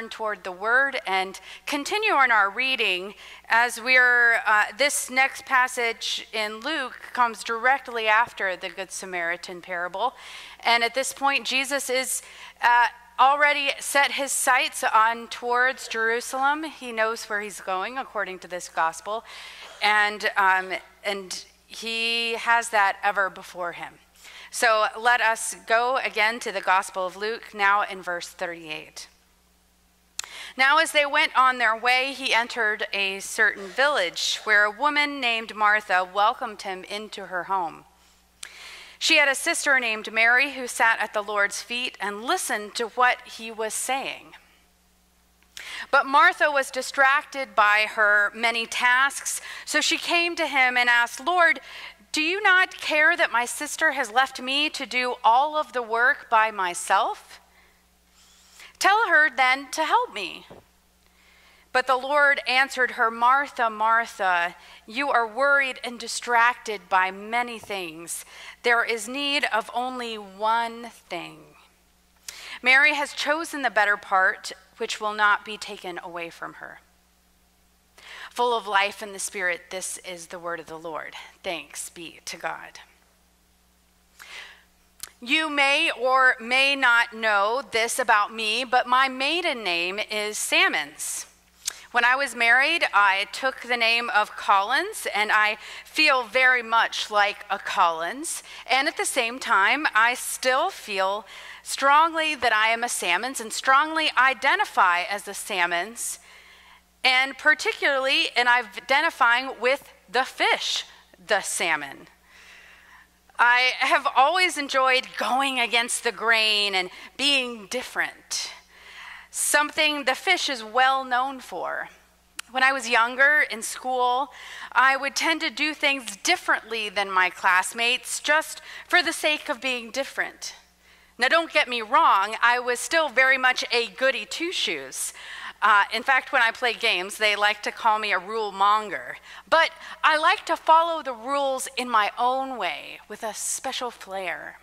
turn toward the Word and continue on our reading as this next passage in Luke comes directly after the Good Samaritan parable. And at this point, Jesus is already set his sights on towards Jerusalem. He knows where he's going according to this gospel, and he has that ever before him. So let us go again to the Gospel of Luke, now in verse 38. Now as they went on their way, he entered a certain village where a woman named Martha welcomed him into her home. She had a sister named Mary who sat at the Lord's feet and listened to what he was saying. But Martha was distracted by her many tasks, so she came to him and asked, "Lord, do you not care that my sister has left me to do all of the work by myself? Tell her then to help me." But the Lord answered her, "Martha, Martha, you are worried and distracted by many things. There is need of only one thing. Mary has chosen the better part, which will not be taken away from her." Full of life in the Spirit, this is the word of the Lord. Thanks be to God. You may or may not know this about me, but my maiden name is Salmon's. When I was married, I took the name of Collins, and I feel very much like a Collins. And at the same time, I still feel strongly that I am a Salmon's and strongly identify as a Salmon's, and particularly in identifying with the fish, the salmon. I have always enjoyed going against the grain and being different, something the fish is well known for. When I was younger in school, I would tend to do things differently than my classmates just for the sake of being different. Now, don't get me wrong, I was still very much a goody two-shoes. In fact, when I play games, they like to call me a rule monger. But I like to follow the rules in my own way with a special flair.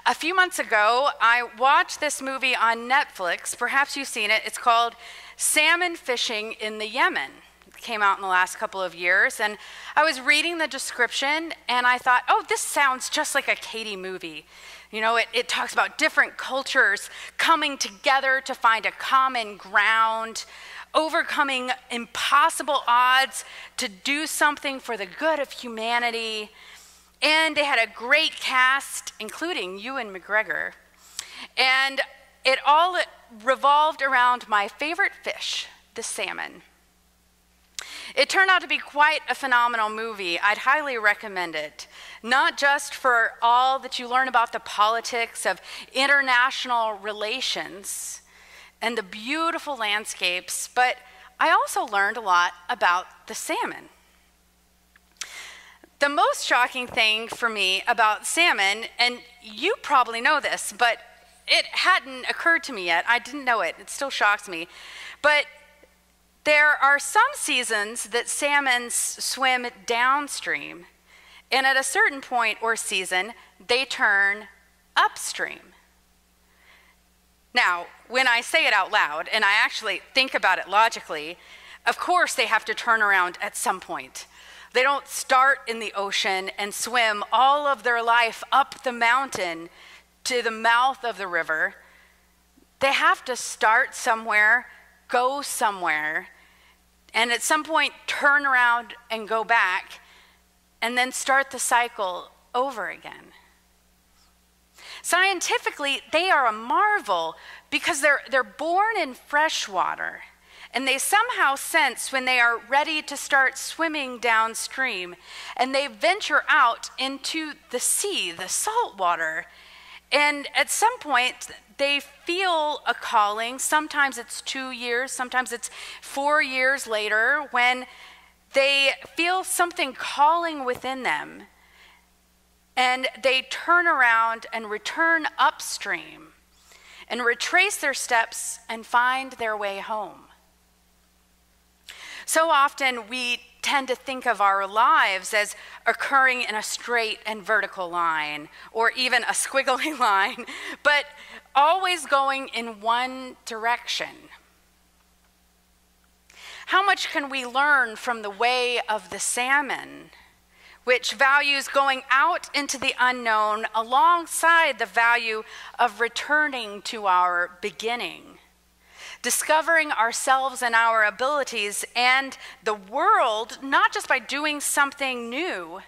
A few months ago, I watched this movie on Netflix. Perhaps you've seen it. It's called Salmon Fishing in the Yemen. It came out in the last couple of years. And I was reading the description, and I thought, oh, this sounds just like a Katie movie. You know, it talks about different cultures coming together to find a common ground, overcoming impossible odds to do something for the good of humanity. And they had a great cast, including Ewan McGregor. And it all revolved around my favorite fish, the salmon. It turned out to be quite a phenomenal movie. I'd highly recommend it, not just for all that you learn about the politics of international relations and the beautiful landscapes, but I also learned a lot about the salmon. The most shocking thing for me about salmon, and you probably know this, but it hadn't occurred to me yet. I didn't know it. It still shocks me. But there are some seasons that salmon swim downstream, and at a certain point or season, they turn upstream. Now, when I say it out loud, and I actually think about it logically, of course they have to turn around at some point. They don't start in the ocean and swim all of their life up the mountain to the mouth of the river. They have to start somewhere, go somewhere, and at some point turn around and go back, and then start the cycle over again. Scientifically, they are a marvel because they're born in fresh water, and they somehow sense when they are ready to start swimming downstream, and they venture out into the sea, the salt water. And at some point, they feel a calling. Sometimes it's 2 years, sometimes it's 4 years later, when they feel something calling within them, and they turn around and return upstream and retrace their steps and find their way home. So often we tend to think of our lives as occurring in a straight and vertical line, or even a squiggly line, but always going in one direction. How much can we learn from the way of the salmon, which values going out into the unknown alongside the value of returning to our beginning, discovering ourselves and our abilities and the world, not just by doing something new,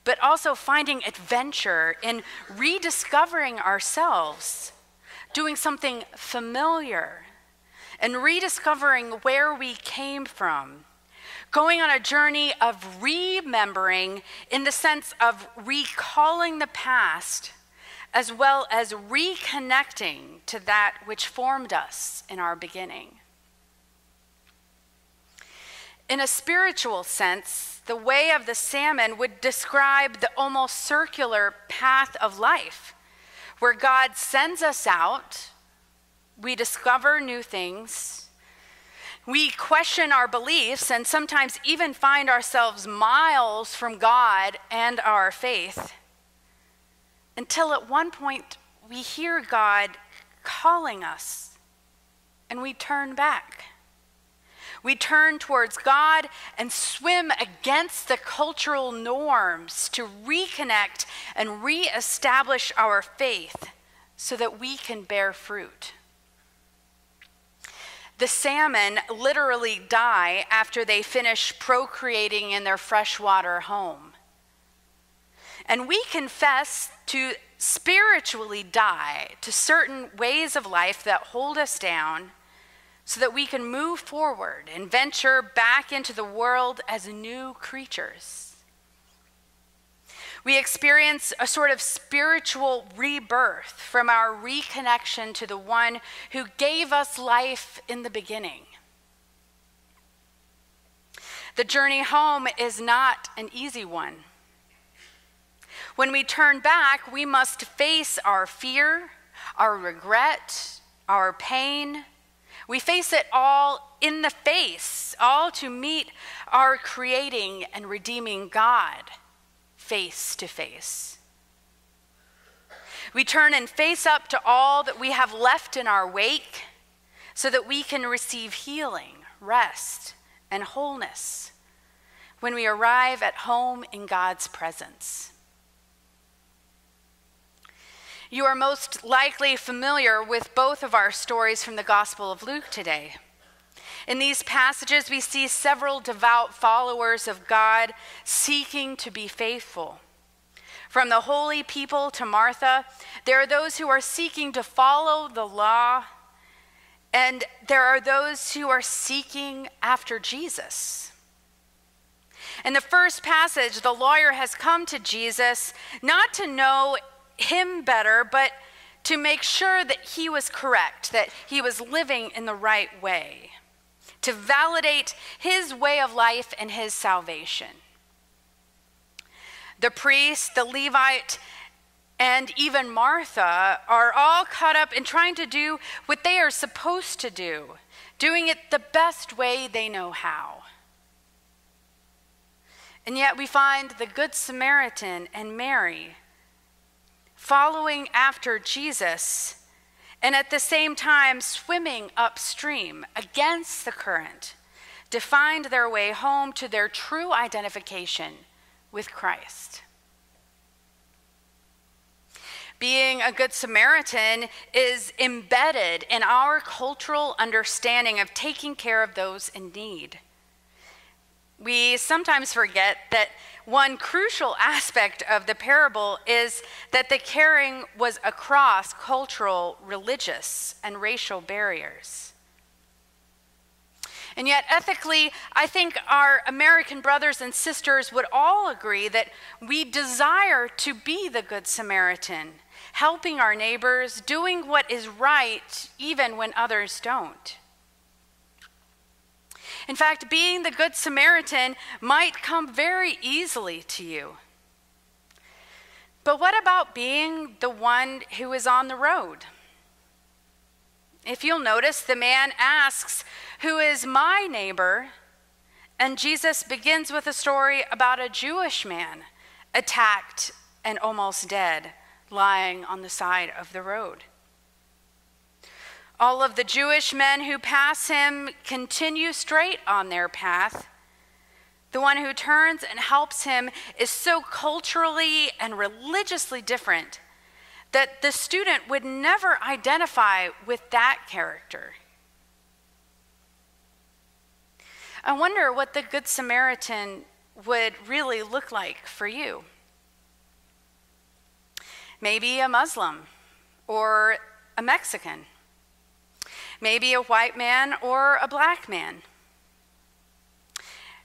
but also finding adventure in rediscovering ourselves, doing something familiar, and rediscovering where we came from, going on a journey of remembering in the sense of recalling the past, as well as reconnecting to that which formed us in our beginning. In a spiritual sense, the way of the salmon would describe the almost circular path of life, where God sends us out, we discover new things, we question our beliefs, and sometimes even find ourselves miles from God and our faith, until at one point we hear God calling us, and we turn back. We turn towards God and swim against the cultural norms to reconnect and reestablish our faith so that we can bear fruit. The salmon literally die after they finish procreating in their freshwater home. And we confess to spiritually die to certain ways of life that hold us down so that we can move forward and venture back into the world as new creatures. We experience a sort of spiritual rebirth from our reconnection to the one who gave us life in the beginning. The journey home is not an easy one. When we turn back, we must face our fear, our regret, our pain. We face it all in the face, all to meet our creating and redeeming God face to face. We turn and face up to all that we have left in our wake so that we can receive healing, rest, and wholeness when we arrive at home in God's presence. You are most likely familiar with both of our stories from the Gospel of Luke today. In these passages, we see several devout followers of God seeking to be faithful. From the holy people to Martha, there are those who are seeking to follow the law, and there are those who are seeking after Jesus. In the first passage, the lawyer has come to Jesus not to know him better, but to make sure that he was correct, that he was living in the right way, to validate his way of life and his salvation. The priest, the Levite, and even Martha are all caught up in trying to do what they are supposed to do, doing it the best way they know how. And yet we find the Good Samaritan and Mary following after Jesus, and at the same time swimming upstream against the current to find their way home to their true identification with Christ. Being a Good Samaritan is embedded in our cultural understanding of taking care of those in need. We sometimes forget that one crucial aspect of the parable is that the caring was across cultural, religious, and racial barriers. And yet, ethically, I think our American brothers and sisters would all agree that we desire to be the Good Samaritan, helping our neighbors, doing what is right even when others don't. In fact, being the Good Samaritan might come very easily to you. But what about being the one who is on the road? If you'll notice, the man asks, "Who is my neighbor?" And Jesus begins with a story about a Jewish man attacked and almost dead, lying on the side of the road. All of the Jewish men who pass him continue straight on their path. The one who turns and helps him is so culturally and religiously different that the student would never identify with that character. I wonder what the Good Samaritan would really look like for you. Maybe a Muslim or a Mexican. Maybe a white man or a black man.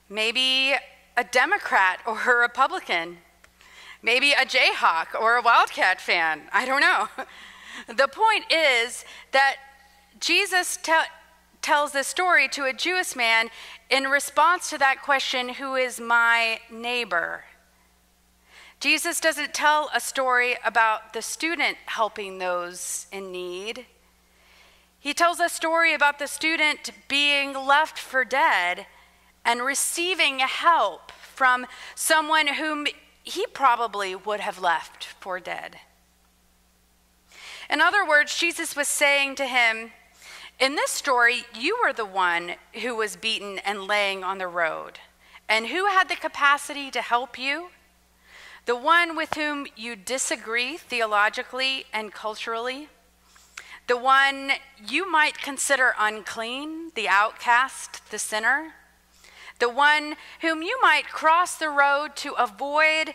Maybe a Democrat or a Republican. Maybe a Jayhawk or a Wildcat fan. I don't know. The point is that Jesus tells this story to a Jewish man in response to that question, who is my neighbor? Jesus doesn't tell a story about the student helping those in need. He tells a story about the student being left for dead and receiving help from someone whom he probably would have left for dead. In other words, Jesus was saying to him, in this story, you were the one who was beaten and laying on the road. And who had the capacity to help you? The one with whom you disagree theologically and culturally? The one you might consider unclean, the outcast, the sinner? The one whom you might cross the road to avoid?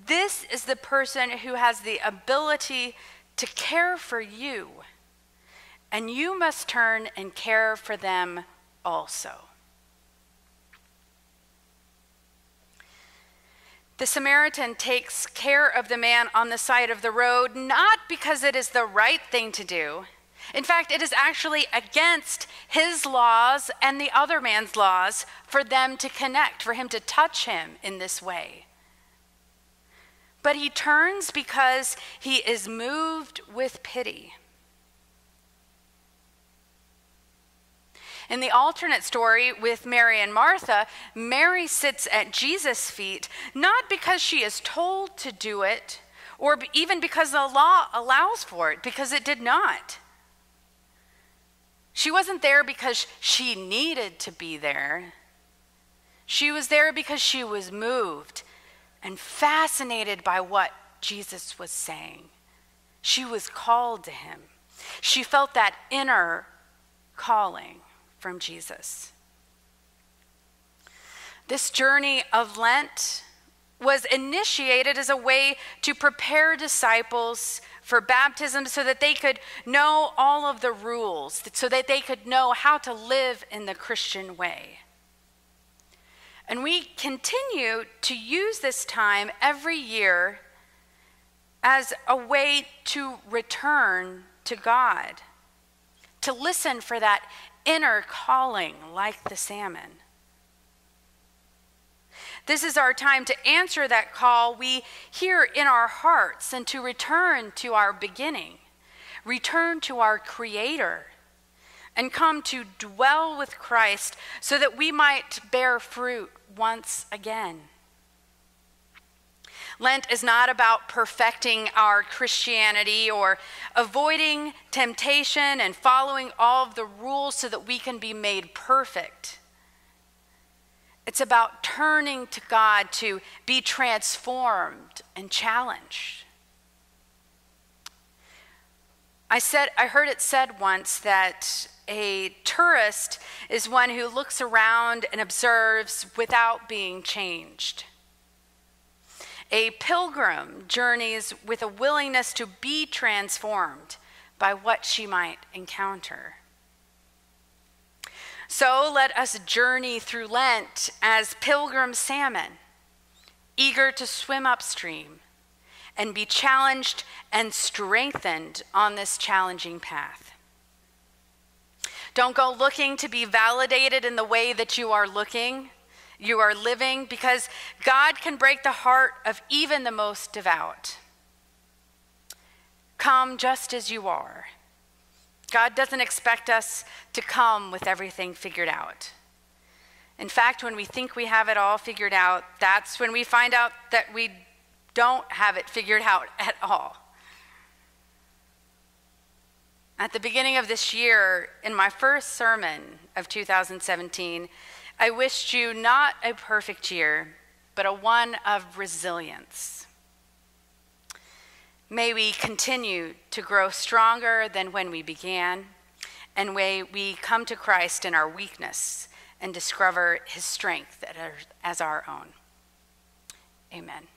This is the person who has the ability to care for you, and you must turn and care for them also. The Samaritan takes care of the man on the side of the road, not because it is the right thing to do. In fact, it is actually against his laws and the other man's laws for them to connect, for him to touch him in this way. But he turns because he is moved with pity. In the alternate story with Mary and Martha, Mary sits at Jesus' feet, not because she is told to do it, or even because the law allows for it, because it did not. She wasn't there because she needed to be there. She was there because she was moved and fascinated by what Jesus was saying. She was called to him. She felt that inner calling from Jesus. This journey of Lent was initiated as a way to prepare disciples for baptism so that they could know all of the rules, so that they could know how to live in the Christian way. And we continue to use this time every year as a way to return to God, to listen for that inner calling like the salmon. This is our time to answer that call we hear in our hearts and to return to our beginning, return to our Creator, and come to dwell with Christ so that we might bear fruit once again. Lent is not about perfecting our Christianity or avoiding temptation and following all of the rules so that we can be made perfect. It's about turning to God to be transformed and challenged. I heard it said once that a tourist is one who looks around and observes without being changed. A pilgrim journeys with a willingness to be transformed by what she might encounter. So let us journey through Lent as pilgrim salmon, eager to swim upstream and be challenged and strengthened on this challenging path. Don't go looking to be validated in the way that you are living, because God can break the heart of even the most devout. Come just as you are. God doesn't expect us to come with everything figured out. In fact, when we think we have it all figured out, that's when we find out that we don't have it figured out at all. At the beginning of this year, in my first sermon of 2017, I wished you not a perfect year, but a one of resilience. May we continue to grow stronger than when we began, and may we come to Christ in our weakness and discover his strength as our own. Amen.